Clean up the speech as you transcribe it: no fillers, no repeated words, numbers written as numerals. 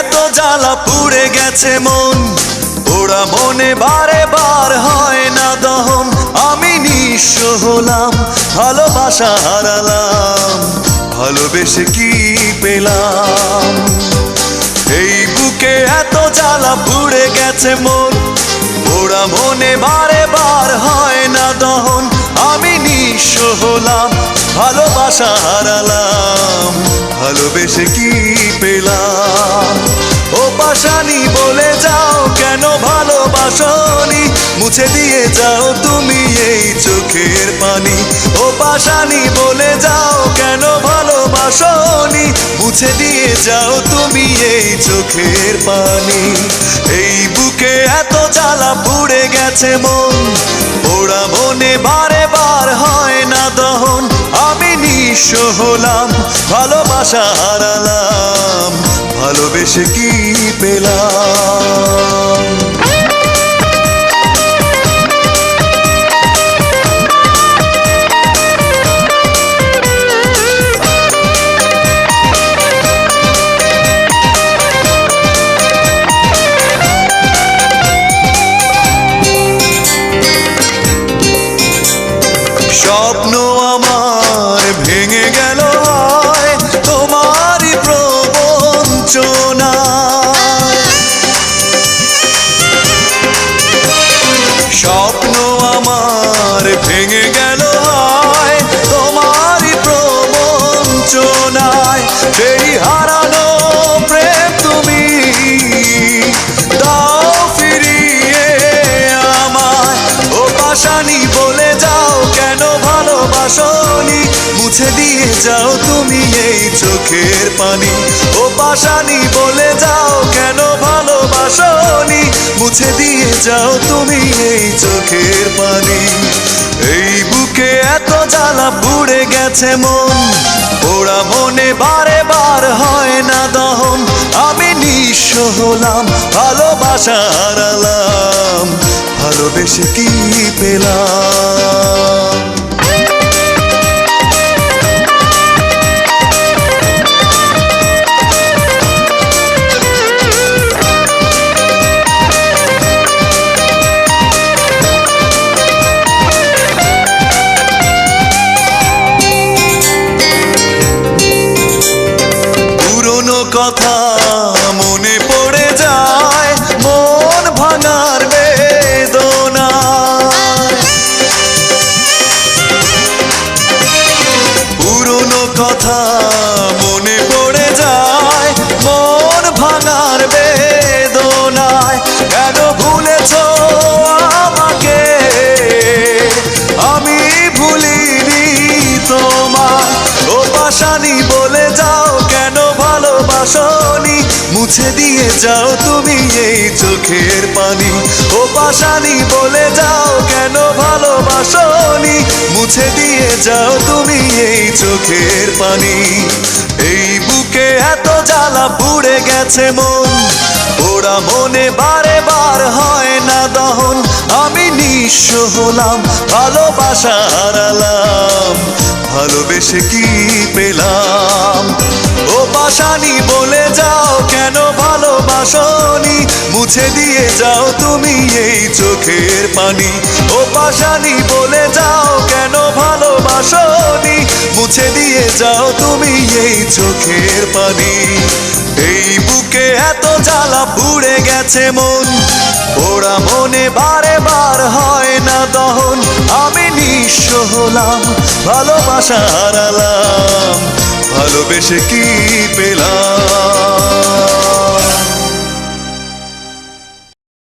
এত জ্বালা পুড়ে গেছে মন, ওরা মনে বারে বার হয় না দহন। আমি নিঃস্ব হলাম, ভালোবাসা হারালাম, ভালোবেসে কি পেলাম? এই বুকে এত জ্বালা পুড়ে গেছে মন, ওরা মনে বারে বার হয় না দহন। আমি নিঃস্ব হলাম, ভালোবাসা হারালাম, ভালোবেসে কি পেলাম? ও পাশানি বলে যাও কেন ভালোবাসনি, মুছে দিয়ে যাও তুমি এই চোখের পানি। ও পাশানি বলে যাও কেন ভালোবাসনি, মুছে দিয়ে যাও তুমি এই চোখের পানি। এই বুকে এত জ্বালা পুড়ে গেছে মন, ওরা মনে বারে বার হয় না দহন। আমি নিঃস্ব হলাম, ভালোবাসা হারালাম, ভালোবেসে কি পেলাম? স্বপ্ন আমার ভেঙে গেল হয় তোমারই প্রবঞ্চনায়। স্বপ্ন আমার ভেঙে গেল হয় তোমারই প্রবঞ্চনায়। সেই হারানো প্রেম তুমি দাও ফিরিয়ে আমায়। ও পাশানি বলে যাও কেন ভালোবাসনি, মুছে দিয়ে যাও তুমি এই চোখের পানি। ও পাশানি বলে যাও কেন ভালোবাসনি, মুছে দিয়ে যাও তুমি এই চোখের পানি। এই বুকে এত জ্বালা পুড়ে গেছে মন, ওরা মনে বারে বার হয় না দহন। আমি নিঃস্ব হলাম, ভালোবাসা হারালাম, ভালোবেসে কি পেলাম? কথা মনে পড়ে যায় মন ভাঙার বেদনা। পুরনো কথা মনে পড়ে যায় মন ভাঙার বেদনায়। কেন ভুলেছো আমাকে, আমি ভুলিনি তোমায়। ও পাশানি বলে যাও কেন ভালোবাসনি, মুছে দিয়ে যাও তুমি এই চোখের পানি। ও পাশানি বলে যাও কেন ভালোবাসনি, মুছে দিয়ে যাও তুমি এই চোখের পানি। এই বুকে এত জ্বালা পুড়ে গেছে মন, ওরা মনে বারে বার হয় না দহন। আমি নিঃস্ব হলাম, ভালোবাসা হারালাম, ভালোবেসে কি পেলাম? ও পাশানি বলে যাও কেন ভালোবাসনি, মুছে দিয়ে যাও তুমি এই চোখের পানি। ও পাশানি বলে যাও কেন ভালোবাসনি, মুছে দিয়ে যাও তুমি এই চোখের পানি। এই বুকে এত জ্বালা পুড়ে গেছে মন, ওরা মনে বারে বার হয় না দহন। আমি নিঃস্ব হলাম, ভালোবাসা হারালাম, ভালোবেসে কি পেলাম?